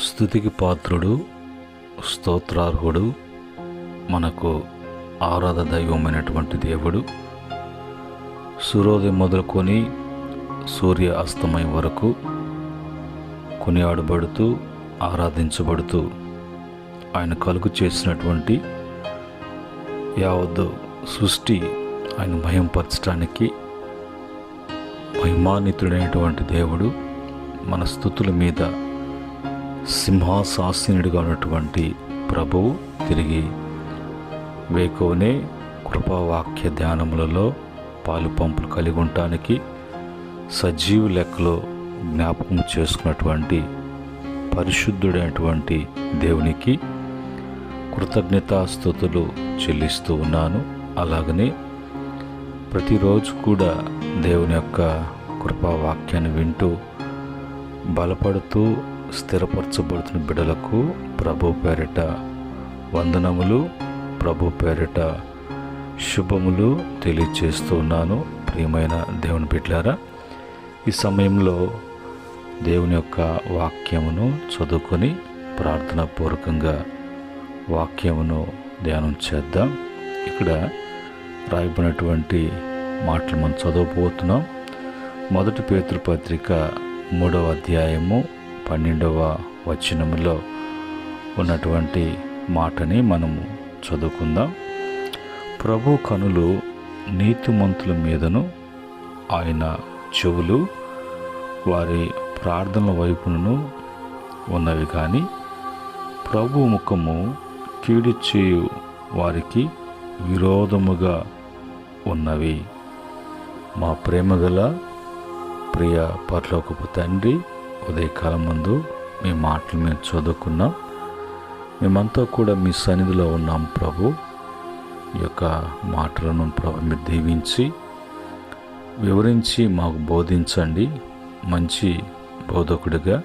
స్తుతికి పాత్రుడు, స్తోత్రార్హుడు, మనకు ఆరాధ దైవమైనటువంటి దేవుడు. సూర్యోదయం మొదలుకొని సూర్య అస్తమయం వరకు కొనియాడబడుతూ ఆరాధించబడుతూ ఆయన కలుగు చేసినటువంటి యావత్ సృష్టి ఆయన మహింపరచడానికి మహిమాన్వితుడైనటువంటి దేవుడు మన స్తుతుల మీద సింహాసీనుడిగా ఉన్నటువంటి ప్రభువు తిరిగి వేకువనే కృపావాక్య ధ్యానములలో పాలు పంపులు కలిగి ఉండటానికి సజీవ లెక్కలో జ్ఞాపకం చేసుకున్నటువంటి పరిశుద్ధుడైనటువంటి దేవునికి కృతజ్ఞతాస్తుతులు చెల్లిస్తూ ఉన్నాను. అలాగనే ప్రతిరోజు కూడా దేవుని యొక్క కృపావాక్యాన్ని వింటూ బలపడుతూ స్థిరపరచబడుతున్న బిడ్డలకు ప్రభు పేరిట వందనములు, ప్రభు పేరిట శుభములు తెలియజేస్తూ ఉన్నాను. ప్రియమైన దేవుని బిడ్డలారా, ఈ సమయంలో దేవుని యొక్క వాక్యమును చదువుకొని ప్రార్థనాపూర్వకంగా వాక్యమును ధ్యానం చేద్దాం. ఇక్కడ రాయబడినటువంటి మాటలు మనం చదవబోతున్నాం. 1 పేతురు పత్రిక 3వ అధ్యాయము 12వ వచనములో ఉన్నటువంటి మాటని మనము చదువుకుందాం. ప్రభు కనులు నీతిమంతుల మీదను, ఆయన చెవులు వారి ప్రార్థనల వైపును ఉన్నవి, కానీ ప్రభు ముఖము కీడు చేయు వారికి విరోధముగా ఉన్నవి. మా ప్రేమగల ప్రియ పరలోకపు తండ్రి, ఉదయకాలం ముందు మీ మాటలు మేము చదువుకున్నాం. మేమంతా కూడా మీ సన్నిధిలో ఉన్నాం ప్రభు. ఈ యొక్క మాటలను ప్రభు మీరు దీవించి వివరించి మాకు బోధించండి. మంచి బోధకుడిగా,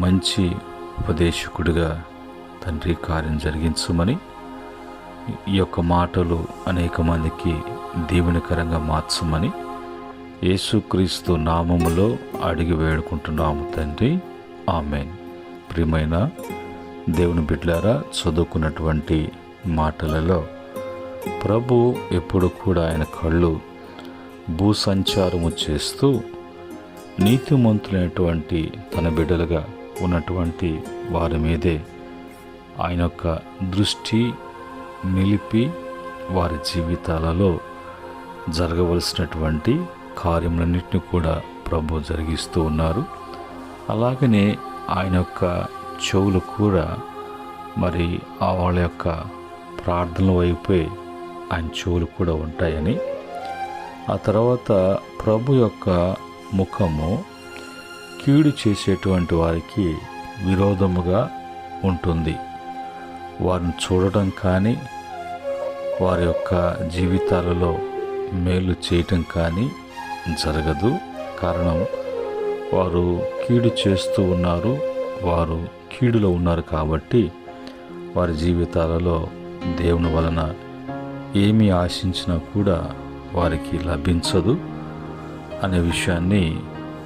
మంచి ఉపదేశకుడిగా తండ్రి కార్యం జరిగించమని, ఈ యొక్క మాటలు అనేక మందికి దీవెనకరంగా మార్చమని యేసుక్రీస్తు నామములో అడిగి వేడుకుంటున్నాము తండ్రి, ఆమేన్. ప్రియమైన దేవుని బిడ్డలారా, చదువుకున్నటువంటి మాటలలో ప్రభు ఎప్పుడు కూడా ఆయన కళ్ళు భూసంచారము చేస్తూ నీతిమంతులైనటువంటి తన బిడ్డలుగా ఉన్నటువంటి వారి మీదే ఆయన యొక్క దృష్టి నిలిపి వారి జీవితాలలో జరగవలసినటువంటి కార్యములన్నింటినీ కూడా ప్రభు జరిగిస్తూ ఉన్నారు. అలాగనే ఆయన యొక్క చెవులు కూడా మరి వాళ్ళ యొక్క ప్రార్థనల వైపే ఆయన చెవులు కూడా ఉంటాయని, ఆ తర్వాత ప్రభు యొక్క ముఖము కీడు చేసేటువంటి వారికి విరోధముగా ఉంటుంది. వారిని చూడటం కానీ, వారి యొక్క జీవితాలలో మేలు చేయటం కానీ జరగదు. కారణం, వారు కీడు చేస్తూ ఉన్నారు, వారు కీడులో ఉన్నారు. కాబట్టి వారి జీవితాలలో దేవుని వలన ఏమి ఆశించినా కూడా వారికి లభించదు అనే విషయాన్ని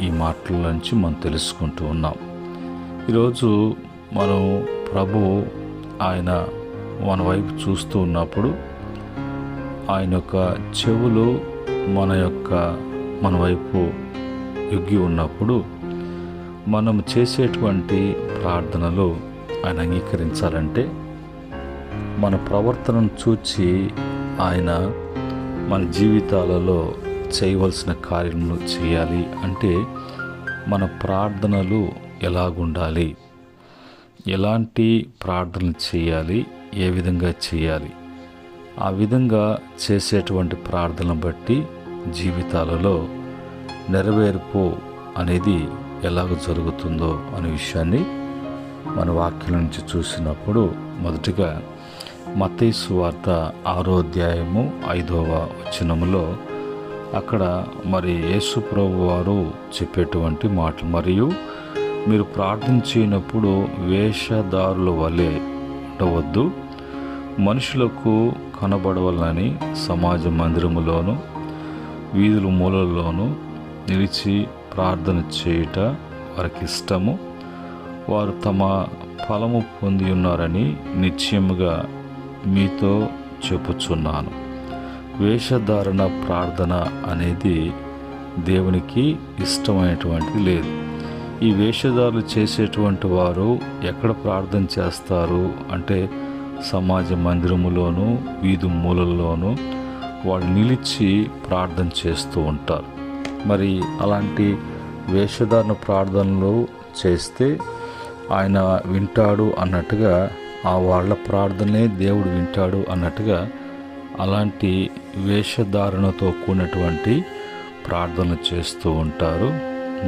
ఈ మాటల నుంచి మనం తెలుసుకుంటూ ఉన్నాం. ఈరోజు మనం ప్రభు ఆయన మన వైపు చూస్తూ ఉన్నప్పుడు ఆయన యొక్క చెవులు మన వైపు యొగ్గి ఉన్నప్పుడు మనం చేసేటువంటి ప్రార్థనలు ఆయన అంగీకరించాలంటే మన ప్రవర్తనను చూచి ఆయన మన జీవితాలలో చేయవలసిన కార్యములు చేయాలి. అంటే మన ప్రార్థనలు ఎలాగుండాలి, ఎలాంటి ప్రార్థనలు చేయాలి, ఏ విధంగా చేయాలి, ఆ విధంగా చేసేటువంటి ప్రార్థనను బట్టి జీవితాలలో నెరవేర్పు అనేది ఎలాగ జరుగుతుందో అనే విషయాన్ని మన వాక్యం నుంచి చూసినప్పుడు, మొదటిగా మత్తయి సువార్త 6వ అధ్యాయము 5వ వచనములో అక్కడ మరి యేసు ప్రభు వారు చెప్పేటువంటి మాటలు, మరియు మీరు ప్రార్థించినప్పుడు వేషధారుల వలె ఉండవద్దు, మనుషులకు కనబడవలని సమాజ మందిరములోను వీధుల మూలల్లోనూ నిలిచి ప్రార్థన చేయుట వారికి ఇష్టము. వారు తమ ఫలము పొంది ఉన్నారని నిశ్చయముగా మీతో చెప్పుచున్నాను. వేషధారణ ప్రార్థన అనేది దేవునికి ఇష్టమైనటువంటిది లేదు. ఈ వేషధారులు చేసేటువంటి వారు ఎక్కడ ప్రార్థన చేస్తారు అంటే సమాజ మందిరములోను వీధి మూలల్లోనూ వాళ్ళు నిలిచి ప్రార్థన చేస్తూ ఉంటారు. మరి అలాంటి వేషధారణ ప్రార్థనలు చేస్తే ఆయన వింటాడు అన్నట్టుగా, ఆ వాళ్ళ ప్రార్థనే దేవుడు వింటాడు అన్నట్టుగా అలాంటి వేషధారణతో కూడినటువంటి ప్రార్థనలు చేస్తూ ఉంటారు.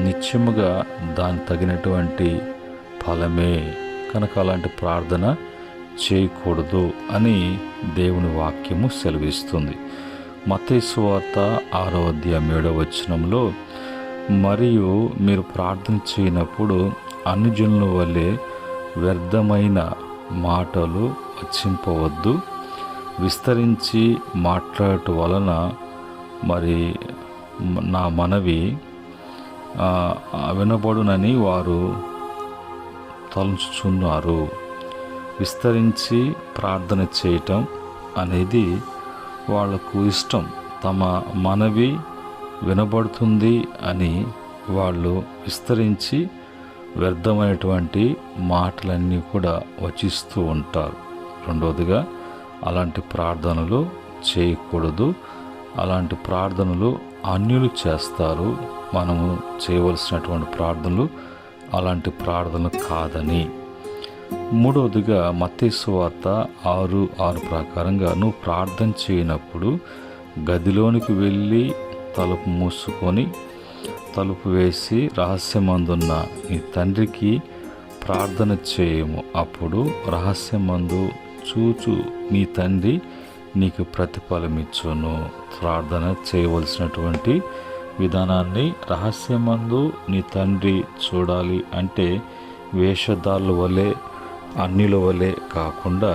నిత్యముగా దాని తగినటువంటి ఫలమే కనుక అలాంటి ప్రార్థన చేయకూడదు అని దేవుని వాక్యము సెలవిస్తుంది. మత్తయి సువార్త 6:7 మరియు మీరు ప్రార్థన చేయనప్పుడు అన్ని జనుల వలె వ్యర్థమైన మాటలు వచ్చింపవద్దు, విస్తరించి మాట్లాడటం వలన మరి నా మనవి వినబడునని వారు తలంచుచున్నారు. విస్తరించి ప్రార్థన చేయటం అనేది వాళ్లకు ఇష్టం. తమ మనవి వినబడుతుంది అని వాళ్ళు విస్తరించి వ్యర్థమైనటువంటి మాటలన్నీ కూడా వచిస్తూ ఉంటారు. రెండవదిగా అలాంటి ప్రార్థనలు చేయకూడదు. అలాంటి ప్రార్థనలు అన్యులు చేస్తారు. మనము చేయవలసినటువంటి ప్రార్థనలు అలాంటి ప్రార్థనలు కాదని. మూడవదిగా మత్తయి సువార్త 6:6 ప్రకారంగా నువ్వు ప్రార్థన చేయనప్పుడు గదిలోనికి వెళ్ళి తలుపు మూసుకొని తలుపు వేసి రహస్యమందున్న నీ తండ్రికి ప్రార్థన చేయము. అప్పుడు రహస్యమందు చూచు నీ తండ్రి నీకు ప్రతిఫలమిచ్చును. ప్రార్థన చేయవలసినటువంటి విధానాన్ని రహస్యమందు నీ తండ్రి చూడాలి అంటే వేషధారుల వలె అన్యుల వలె కాకుండా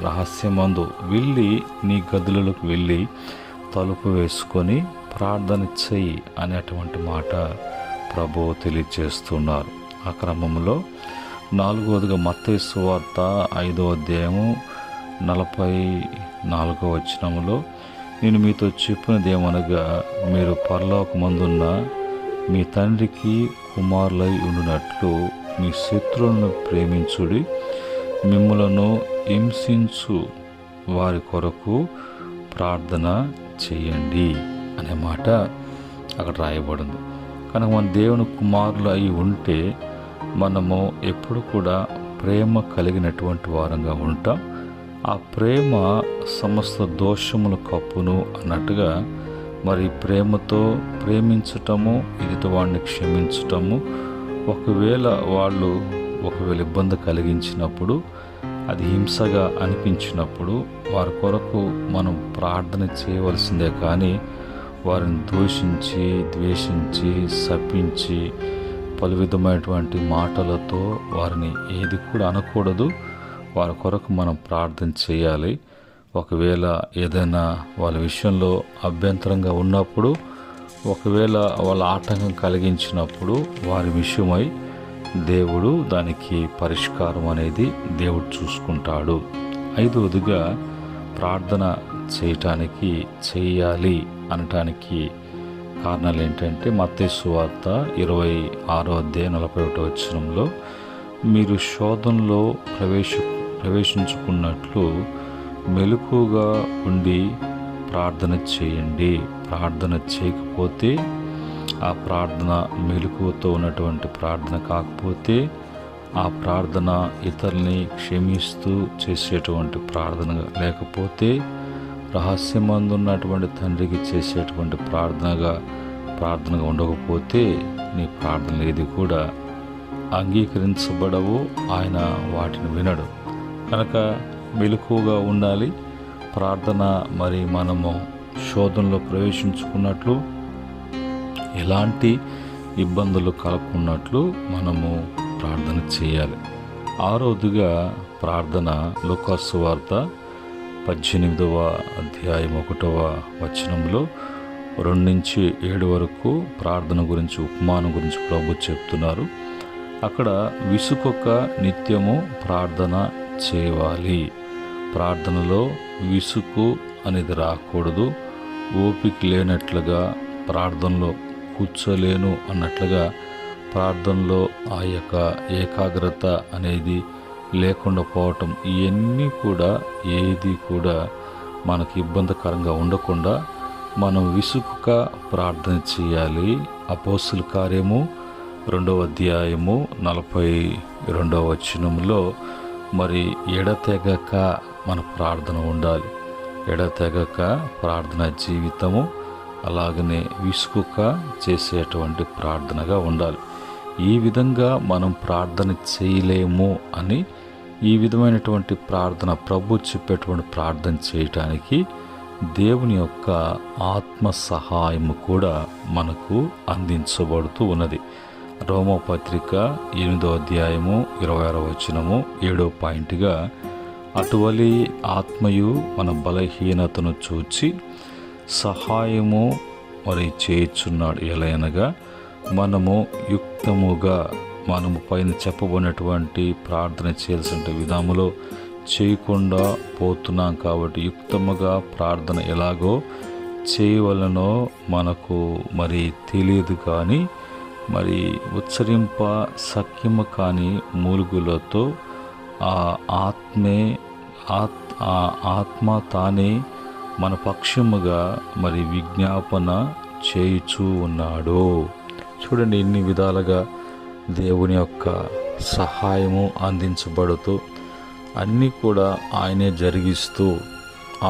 రహస్యమందు వెళ్ళి నీ గదులకు వెళ్ళి తలుపు వేసుకొని ప్రార్థన చెయ్యి అనేటువంటి మాట ప్రభువు తెలియజేస్తున్నారు. ఆ క్రమంలో 4వదిగా మత్తయి సువార్త 5:44 నేను మీతో చెప్పినదేమనగా మీరు పరలోకమందున్న మీ తండ్రికి కుమారులై ఉండునట్లు మీ శత్రువులను ప్రేమించుడి, మిమ్ములను హింసించు వారి కొరకు ప్రార్థన చేయండి అనే మాట అక్కడ రాయబడింది. కనుక మన దేవుని కుమారులు అయి ఉంటే మనము ఎప్పుడు కూడా ప్రేమ కలిగినటువంటి వారంగా ఉంటాం. ఆ ప్రేమ సమస్త దోషముల కప్పును అన్నట్టుగా మరి ప్రేమతో ప్రేమించటము, ఎదుటి వాడిని క్షమించటము, ఒకవేళ ఇబ్బంది కలిగించినప్పుడు, అది హింసగా అనిపించినప్పుడు వారి కొరకు మనం ప్రార్థన చేయవలసిందే. కానీ వారిని దూషించి ద్వేషించి శపించి పలు విధమైనటువంటి మాటలతో వారిని ఏది కూడా అనకూడదు. వారి కొరకు మనం ప్రార్థన చేయాలి. ఒకవేళ ఏదైనా వాళ్ళ విషయంలో అభ్యంతరంగా ఉన్నప్పుడు, ఒకవేళ వాళ్ళ ఆటంకం కలిగించినప్పుడు వారి విషయమై దేవుడు దానికి పరిష్కారం అనేది దేవుడు చూసుకుంటాడు. 5వదిగా ప్రార్థన చేయాలి అనటానికి కారణాలు ఏంటంటే మత్తయి సువార్త 26:41 మీరు శోధనలో ప్రవేశించుకున్నట్లు మెలకుగా ఉండి ప్రార్థన చేయండి. ప్రార్థన చేయకపోతే, ఆ ప్రార్థన మెలకువతో ఉన్నటువంటి ప్రార్థన కాకపోతే, ఆ ప్రార్థన ఇతరుల్ని క్షమిస్తూ చేసేటువంటి ప్రార్థన లేకపోతే, రహస్యమందున్నటువంటి తండ్రికి చేసేటువంటి ప్రార్థనగా ఉండకపోతే నీ ప్రార్థనలు ఏది కూడా అంగీకరించబడవు. ఆయన వాటిని వినడు. కనుక మెలకువగా ఉండాలి. ప్రార్థన మరి మనము శోధనలో ప్రవేశించుకున్నట్లు, ఎలాంటి ఇబ్బందులు కలగకున్నట్లు మనము ప్రార్థన చేయాలి. 6వదిగా ప్రార్థన లూకాసు సువార్త 18:1 2-7 వరకు ప్రార్థన గురించి, ఉపమానం గురించి ప్రభు చెప్తున్నారు. అక్కడ విసుకొక నిత్యము ప్రార్థన చేయాలి. ప్రార్థనలో విసుగు అనేది రాకూడదు. ఓపిక లేనట్లుగా ప్రార్థనలో కూర్చోలేను అన్నట్లుగా ప్రార్థనలో ఆ యొక్క ఏకాగ్రత అనేది లేకుండా పోవటం, ఇవన్నీ కూడా ఏది కూడా మనకు ఇబ్బందికరంగా ఉండకుండా మనం విసుగుక ప్రార్థన చేయాలి. అపోస్తుల కార్యము 2వ అధ్యాయము 42వ వచనంలో మరి ఎడతెగక మన ప్రార్థన ఉండాలి. ఎడతెగక ప్రార్థన జీవితము, అలాగనే విసుగుక చేసేటువంటి ప్రార్థనగా ఉండాలి. ఈ విధంగా మనం ప్రార్థన చేయలేము అని ఈ విధమైనటువంటి ప్రార్థన ప్రభు చెప్పేటువంటి ప్రార్థన చేయటానికి దేవుని యొక్క ఆత్మ సహాయము కూడా మనకు అందించబడుతూ ఉన్నది. రోమపత్రిక 8వ అధ్యాయము 26వ వచనము 7వ పాయింట్గా, అటువలి ఆత్మయు మన బలహీనతను చూచి సహాయము మరి చేయుచున్నాడు. ఎలయనగా మనము యుక్తముగా మనము పైన చెప్పబడినటువంటి ప్రార్థన చేయాల్సిన విధాములో చేయకుండా పోతున్నాం. కాబట్టి యుక్తముగా ప్రార్థన ఎలాగో చేయవలనో మనకు మరి తెలియదు, కానీ మరి ఉచ్చరింప సఖ్యము కాని మూలుగులతో ఆ ఆత్మ తానే మన పక్షముగా మరి విజ్ఞాపన చేయుచూ ఉన్నాడు. చూడండి, ఇన్ని విధాలుగా దేవుని యొక్క సహాయము అందించబడుతూ అన్నీ కూడా ఆయనే జరిగిస్తూ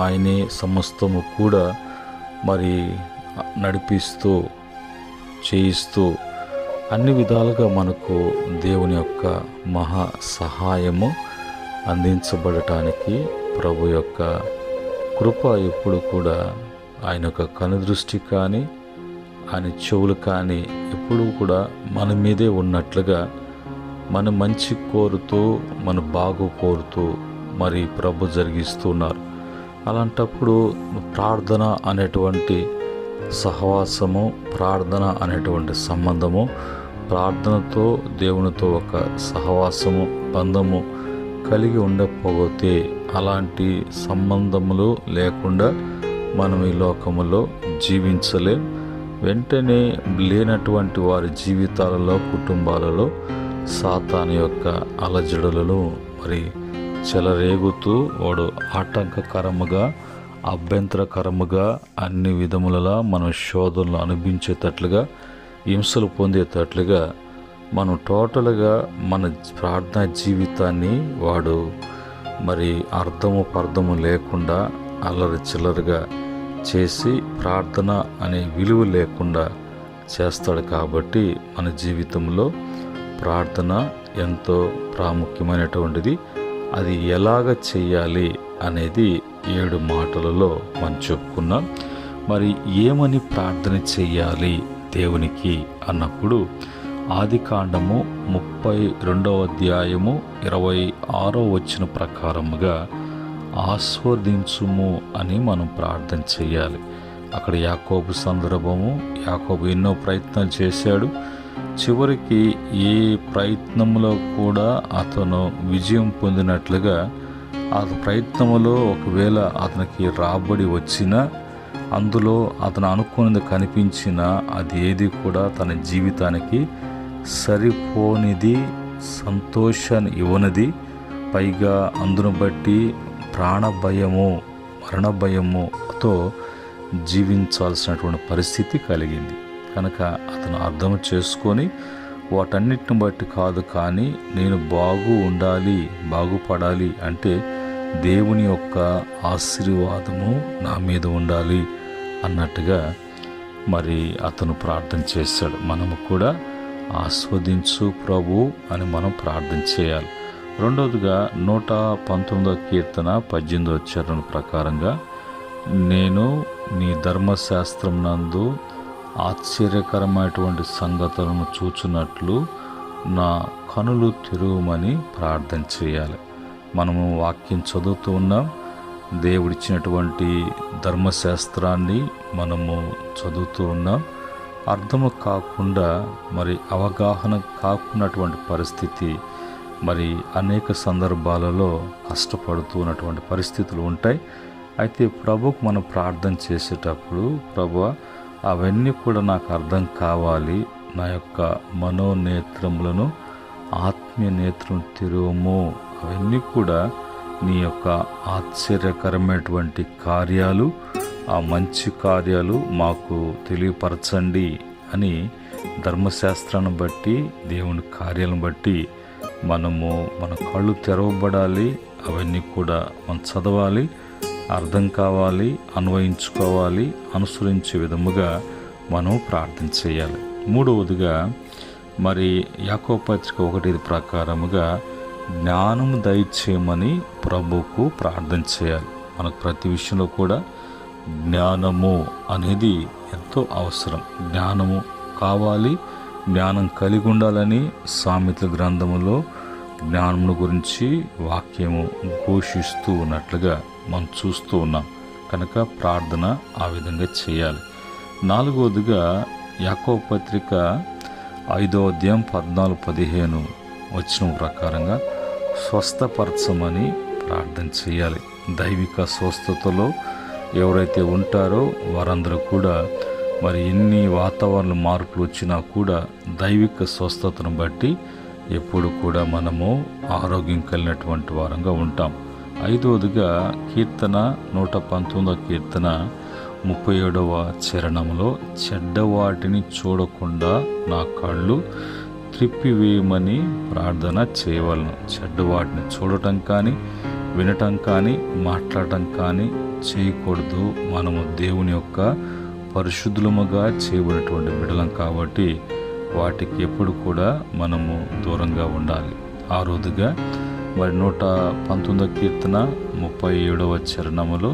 ఆయనే సమస్తము కూడా మరి నడిపిస్తూ చేయిస్తూ అన్ని విధాలుగా మనకు దేవుని యొక్క మహా సహాయము అందించబడటానికి ప్రభు యొక్క కృప ఎప్పుడు కూడా ఆయన యొక్క కనుదృష్టి కానీ ఆయన చెవులు కానీ ఎప్పుడూ కూడా మన మీదే ఉన్నట్లుగా మన మంచి కోరుతూ మన బాగు కోరుతూ మరి ప్రభు జరిగిస్తున్నారు. అలాంటప్పుడు ప్రార్థన అనేటువంటి సహవాసము, ప్రార్థన అనేటువంటి సంబంధము, ప్రార్థనతో దేవునితో ఒక సహవాసము బంధము కలిగి ఉండకపోతే అలాంటి సంబంధములు లేకుండా మనం ఈ లోకములో జీవించలేం. వెంటనే లేనటువంటి వారి జీవితాలలో, కుటుంబాలలో సాతాను యొక్క అలజడులను మరి చెలరేగుతూ వాడు ఆటంకకరముగా, అభ్యంతరకరముగా అన్ని విధములలో మనం శోధనలు అనుభవించేటట్లుగా, హింసలు పొందేటట్లుగా మనం టోటల్గా మన ప్రార్థనా జీవితాన్ని వాడు మరి పర్థము లేకుండా అల్లరి చిల్లరగా చేసి ప్రార్థన అనే విలువ లేకుండా చేస్తాడు. కాబట్టి మన జీవితంలో ప్రార్థన ఎంతో ప్రాముఖ్యమైనటువంటిది. అది ఎలాగ చేయాలి అనేది 7 మాటలలో మనం చెప్పుకున్నాం. మరి ఏమని ప్రార్థన చేయాలి దేవునికి అన్నప్పుడు ఆదికాండము 32వ అధ్యాయము 26వ వచనం ప్రకారముగా ఆస్వాదించుము అని మనం ప్రార్థన చేయాలి. అక్కడ యాకోబు సందర్భము, యాకోబు ఎన్నో ప్రయత్నాలు చేశాడు. చివరికి ఏ ప్రయత్నంలో కూడా అతను విజయం పొందినట్లుగా ఆ ప్రయత్నములో ఒకవేళ అతనికి రాబడి వచ్చినా, అందులో అతను అనుకున్నది కనిపించినా అది ఏది కూడా తన జీవితానికి సరిపోనిది, సంతోషాన్ని ఇవ్వనిది, పైగా అందును బట్టి ప్రాణభయము, మరణ భయముతో జీవించాల్సినటువంటి పరిస్థితి కలిగింది. కనుక అతను అర్థం చేసుకొని వాటన్నిటిని బట్టి కాదు, కానీ నేను ఉండాలి, బాగుపడాలి అంటే దేవుని యొక్క ఆశీర్వాదము నా మీద ఉండాలి అన్నట్టుగా మరి అతను ప్రార్థన చేశాడు. మనము కూడా ఆస్వాదించు ప్రభు అని మనం ప్రార్థన చేయాలి. రెండవదిగా 119వ కీర్తన 18వ చరణం ప్రకారంగా, నేను నీ ధర్మశాస్త్రం నందు ఆశ్చర్యకరమైనటువంటి సంగతులను చూచున్నట్లు నా కనులు తెరువమని ప్రార్థన చేయాలి. మనము వాక్యం చదువుతూ ఉన్నాం. దేవుడిచ్చినటువంటి ధర్మశాస్త్రాన్ని మనము చదువుతూ ఉన్నాం. అర్థము కాకుండా మరి అవగాహన కాకున్నటువంటి పరిస్థితి, మరి అనేక సందర్భాలలో కష్టపడుతూ ఉన్నటువంటి పరిస్థితులు ఉంటాయి. అయితే ప్రభుకు మనం ప్రార్థన చేసేటప్పుడు, ప్రభువా అవన్నీ కూడా నాకు అర్థం కావాలి, నా యొక్క మనోనేత్రములను ఆత్మీయ నేత్రం తెరువము, అవన్నీ కూడా నీ యొక్క ఆశ్చర్యకరమైనటువంటి కార్యాలు, ఆ మంచి కార్యాలు మాకు తెలియపరచండి అని ధర్మశాస్త్రాన్ని బట్టి, దేవుని కార్యాలను బట్టి మన కళ్ళు తెరవబడాలి. అవన్నీ కూడా మనం చదవాలి, అర్థం కావాలి, అన్వయించుకోవాలి, అనుసరించే విధముగా మనం ప్రార్థన చేయాలి. మూడవదిగా మరి యాకోబు పత్రిక 1 ప్రకారముగా జ్ఞానము దయచేయమని ప్రభువుకు ప్రార్థన చేయాలి. మనకు ప్రతి విషయంలో కూడా జ్ఞానము అనేది ఎంతో అవసరం. జ్ఞానము కావాలి, జ్ఞానం కలిగి ఉండాలని సామెతల గ్రంథములో జ్ఞానమును గురించి వాక్యము ఘోషిస్తూ ఉన్నట్లుగా మనం చూస్తూ ఉన్నాం. కనుక ప్రార్థన ఆ విధంగా చేయాలి. నాలుగవదిగా యాకోబు పత్రిక 5వ అధ్యాయం 14-15 వచనం ప్రకారంగా స్వస్థపరచమని ప్రార్థన చేయాలి. దైవిక స్వస్థతలో ఎవరైతే ఉంటారో వారందరూ కూడా మరి ఎన్ని వాతావరణ మార్పులు వచ్చినా కూడా దైవిక స్వస్థతను బట్టి ఎప్పుడు కూడా మనము ఆరోగ్యం కలిగినటువంటి వారంగా ఉంటాం. 5వదిగా కీర్తన 119వ కీర్తన 37వ చరణంలో చెడ్డవాటిని చూడకుండా నా కళ్ళు త్రిప్పివేయమని ప్రార్థన చేయవలను. చెడ్డవాటిని చూడటం కానీ, వినటం కానీ, మాట్లాడటం కానీ చేయకూడదు. మనము దేవుని యొక్క పరిశుద్ధులముగా చేయబడినటువంటి బిడ్డలం కాబట్టి వాటికి ఎప్పుడు కూడా మనము దూరంగా ఉండాలి. 6వదిగా మరి 119వ కీర్తన 37వ చరణములో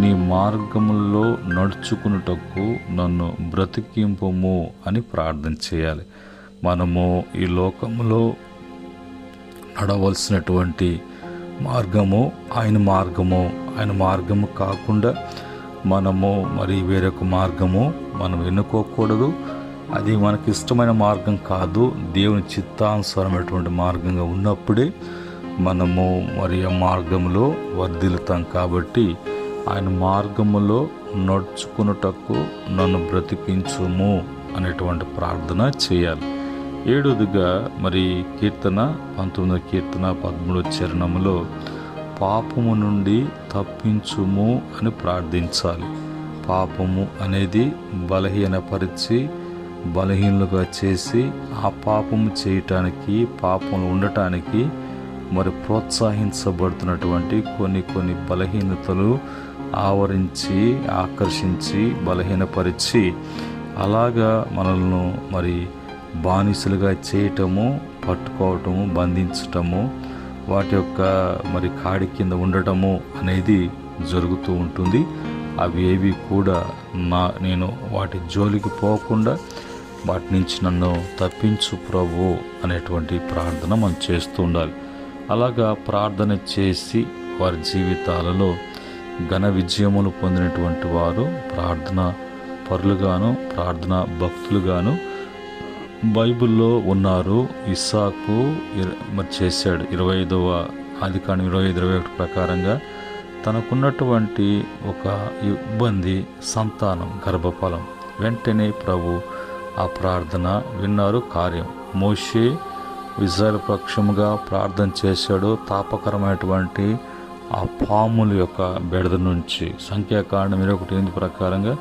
నీ మార్గముల్లో నడుచుకున్నటకు నన్ను బ్రతికింపుము అని ప్రార్థన చేయాలి. మనము ఈ లోకములో నడవలసినటువంటి మార్గము ఆయన మార్గము కాకుండా మనము మరి వేరొక మార్గము మనం ఎన్నుకోకూడదు. అది మనకి ఇష్టమైన మార్గం కాదు, దేవుని చిత్తానుసారమైనటువంటి మార్గంగా ఉన్నప్పుడే మనము మరి ఆ మార్గంలో వర్ధిల్లుతాం. కాబట్టి ఆయన మార్గములో నడుచుకున్నటకు నన్ను బ్రతికించుము అనేటువంటి ప్రార్థన చేయాలి. 7వదిగా మరి కీర్తన 19వ కీర్తన 13వ చరణములో పాపము నుండి తప్పించుము అని ప్రార్థించాలి. పాపము అనేది బలహీనపరిచి బలహీనులుగా చేసి ఆ పాపము చేయటానికి, పాపంలో ఉండటానికి మరి ప్రోత్సహించబడుతున్నటువంటి కొన్ని బలహీనతలు ఆవరించి, ఆకర్షించి, బలహీనపరిచి అలాగా మనల్ని మరి బానిసలుగా చేయటము, పట్టుకోవటము, బంధించటము, వాటి యొక్క మరి కాడి కింద ఉండటము అనేది జరుగుతూ ఉంటుంది. అవి ఏవి కూడా నేను వాటి జోలికి పోకుండా వాటి నుంచి నన్ను తప్పించు ప్రభు అనేటువంటి ప్రార్థన మనం చేస్తూ ఉండాలి. అలాగా ప్రార్థన చేసి వారి జీవితాలలో ఘన విజయములు పొందినటువంటి వారు ప్రార్థన పరులుగాను, ప్రార్థన భక్తులుగాను బైబిల్లో ఉన్నారు. ఇస్సాకు మరి చేశాడు. 25వ ఆదికాండం 25-21 ప్రకారంగా తనకున్నటువంటి ఒక ఇబ్బంది, సంతానం, గర్భఫలం, వెంటనే ప్రభు ఆ ప్రార్థన విన్నారు, కార్యం. మోషే ఇశ్రాయేలు పక్షముగా ప్రార్థన చేశాడు. తాపకరమైనటువంటి ఆ పాముల యొక్క బెడద నుంచి సంఖ్యాకాండం 21 ప్రకారంగా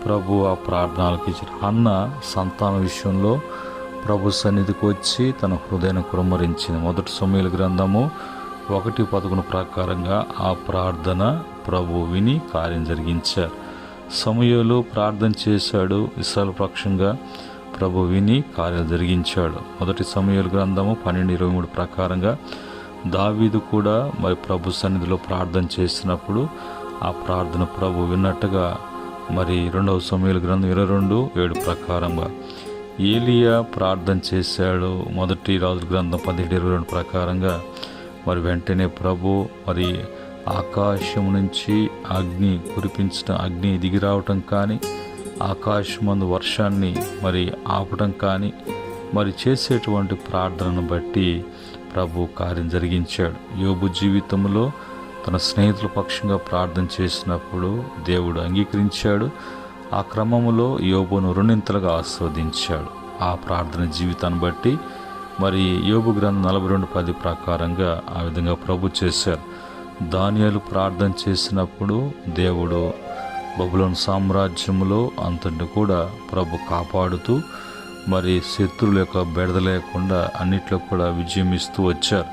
ప్రభు ఆ ప్రార్థనలకు ఇచ్చారు. అన్న సంతాన విషయంలో ప్రభు సన్నిధికి వచ్చి తన హృదయాన్ని కుమ్మరించింది. 1 సమూయేలు గ్రంథము 1:11 ప్రకారంగా ఆ ప్రార్థన ప్రభు విని కార్యం జరిగించారు. సమూయేలు ప్రార్థన చేశాడు, ఇశ్రాయేలు పక్షంగా ప్రభు విని కార్యాలు జరిగించాడు. 1 సమూయేలు గ్రంథము 12:23 ప్రకారంగా దావీదు కూడా మరి ప్రభు సన్నిధిలో ప్రార్థన చేసినప్పుడు ఆ ప్రార్థన ప్రభు విన్నట్టుగా మరి 2 సమూయేలు గ్రంథం 22:7 ప్రకారంగా ఏలియా ప్రార్థన చేశాడు. 1 రాజుల గ్రంథం 17:22 ప్రకారంగా మరి వెంటనే ప్రభు మరి ఆకాశం నుంచి అగ్ని కురిపించడం, అగ్ని దిగి రావటం కానీ, ఆకాశమందు వర్షాన్ని మరి ఆపడం కానీ మరి చేసేటువంటి ప్రార్థనను బట్టి ప్రభు కార్యం జరిగించాడు. యోబు జీవితంలో తన స్నేహితుల పక్షంగా ప్రార్థన చేసినప్పుడు దేవుడు అంగీకరించాడు. ఆ క్రమంలో యోబును రెండింతలుగా ఆస్వాదించాడు. ఆ ప్రార్థన జీవితాన్ని బట్టి మరి యోబు గ్రంథం 42:10 ప్రకారంగా ఆ విధంగా ప్రభు చేశారు. దానియేలు ప్రార్థన చేసినప్పుడు దేవుడు బబులోను సామ్రాజ్యంలో అంతటిని కూడా ప్రభు కాపాడుతూ మరి శత్రువుల యొక్క బెడద లేకుండా అన్నిట్లో కూడా విజయం ఇస్తూ వచ్చారు.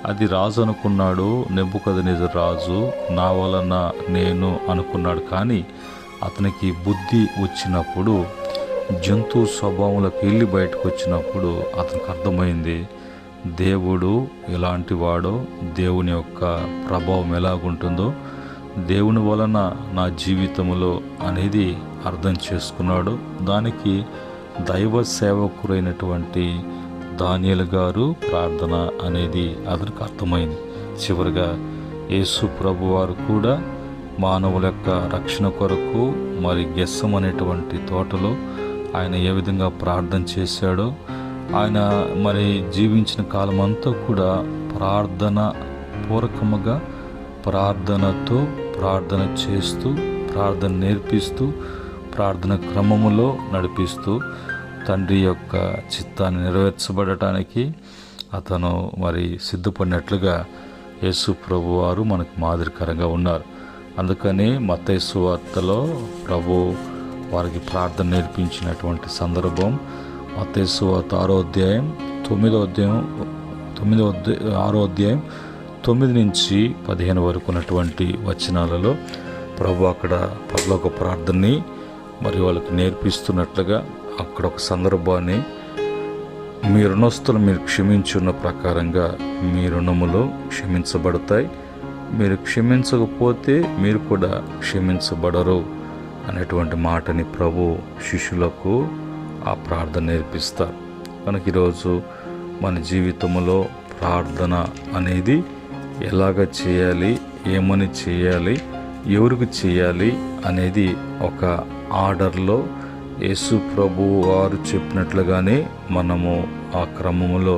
అది రాజు అనుకున్నాడు, నెబుకద్నెజరు రాజు నా వలన నేను అనుకున్నాడు. కానీ అతనికి బుద్ధి వచ్చినప్పుడు, జంతు స్వభావంలోకి వెళ్ళి బయటకు వచ్చినప్పుడు అతనికి అర్థమైంది దేవుడు ఎలాంటి వాడో, దేవుని యొక్క ప్రభావం ఎలాగుంటుందో, దేవుని వలన నా జీవితంలో అనేది అర్థం చేసుకున్నాడు. దానికి దైవ సేవకురైనటువంటి దానియేలు గారు ప్రార్థన అనేది అతనికి అర్థమైంది. చివరిగా యేసు ప్రభు వారు కూడా మానవుల యొక్క రక్షణ కొరకు మరి గెస్సం అనేటువంటి తోటలో ఆయన ఏ విధంగా ప్రార్థన చేశాడో, ఆయన మరి జీవించిన కాలం అంతా కూడా ప్రార్థన పూర్వకముగా ప్రార్థనతో ప్రార్థన చేస్తూ, ప్రార్థన నేర్పిస్తూ, ప్రార్థన క్రమములో నడిపిస్తూ తండ్రి యొక్క చిత్తాన్ని నెరవేర్చబడటానికి అతను మరి సిద్ధపడినట్లుగా యేసు ప్రభు వారు మనకు మాదిరికరంగా ఉన్నారు. అందుకని మత్తయి సువార్తలో ప్రభు వారికి ప్రార్థన నేర్పించినటువంటి సందర్భం మత్తయి సువార్త 6:9 వరకు ఉన్నటువంటి వచనాలలో ప్రభు అక్కడ పరలోక ప్రార్థనని మరి వాళ్ళకి నేర్పిస్తున్నట్లుగా అక్కడ ఒక సందర్భాన్ని, మీ రుణస్తులు మీరు క్షమించున్న ప్రకారంగా మీ రుణములు క్షమించబడతాయి, మీరు క్షమించకపోతే మీరు కూడా క్షమించబడరు అనేటువంటి మాటని ప్రభు శిష్యులకు ఆ ప్రార్థన నేర్పిస్తారు. కనుక ఈరోజు మన జీవితంలో ప్రార్థన అనేది ఎలాగ చేయాలి, ఏమని చేయాలి, ఎవరికి చేయాలి అనేది ఒక ఆర్డర్లో యేసు ప్రభు వారు చెప్పినట్లుగానే మనము ఆ క్రమంలో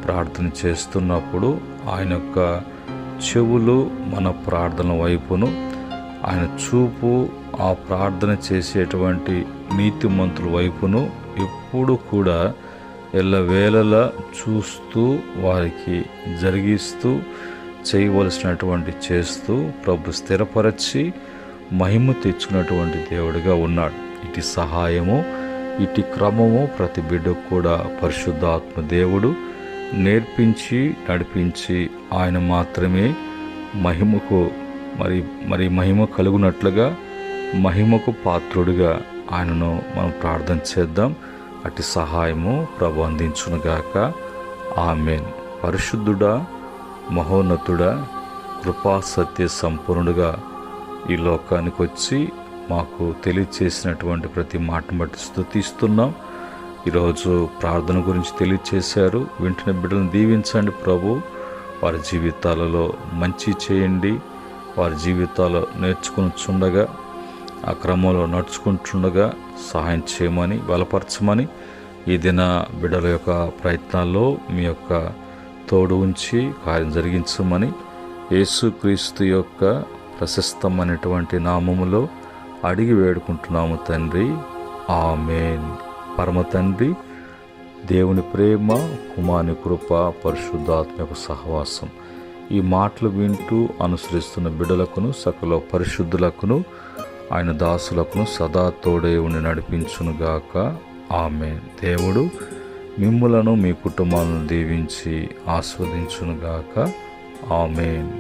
ప్రార్థన చేస్తున్నప్పుడు ఆయన యొక్క చెవులు మన ప్రార్థన వైపును, ఆయన చూపు ఆ ప్రార్థన చేసేటువంటి నీతిమంతుల వైపును ఎప్పుడు కూడా ఎల్లవేళలా చూస్తూ వారికి జరిగిస్తూ చేయవలసినటువంటి చేస్తూ ప్రభు స్థిరపరచి మహిమ తెచ్చుకున్నటువంటి దేవుడిగా ఉన్నాడు. ఇటు సహాయము, ఇటు క్రమము ప్రతి బిడ్డకు కూడా పరిశుద్ధాత్మ దేవుడు నేర్పించి నడిపించి ఆయన మాత్రమే మహిమకు మరి మహిమ కలుగునట్లుగా మహిమకు పాత్రుడిగా ఆయనను మనం ప్రార్థన చేద్దాం. అటు సహాయము ప్రభు అందించునుగాక. ఆమేన్. పరిశుద్ధుడా, మహోన్నతుడా, కృపా సత్య సంపూర్ణుడుగా ఈ లోకానికి వచ్చి మాకు తెలియచేసినటువంటి ప్రతి మాటను బట్టి స్తుతిస్తున్నాం. ఈరోజు ప్రార్థన గురించి తెలియచేశారు. వింటున్న బిడ్డలను దీవించండి ప్రభు. వారి జీవితాలలో మంచి చేయండి. వారి జీవితాల్లో నేర్చుకుంటుండగా, ఆ క్రమంలో నడుచుకుంటుండగా సహాయం చేయమని, బలపరచమని, ఈ దిన బిడ్డల యొక్క ప్రయత్నాల్లో మీ యొక్క తోడు ఉంచి కార్యం జరిగించమని యేసుక్రీస్తు యొక్క ప్రశస్తమైనటువంటి నామములో అడిగి వేడుకుంటున్నాము తండ్రి. ఆమేన్. పరమ తండ్రి దేవుని ప్రేమ, కుమారుని కృప, పరిశుద్ధాత్మ యొక్క సహవాసం ఈ మాటలు వింటూ అనుసరిస్తున్న బిడ్డలకును సకల పరిశుద్ధులకును ఆయన దాసులకును సదా తోడే ఉండి నడిపించునుగాక. ఆమేన్. దేవుడు మిమ్ములను మీ కుటుంబాలను దీవించి ఆస్వాదించునుగాక. ఆమేన్.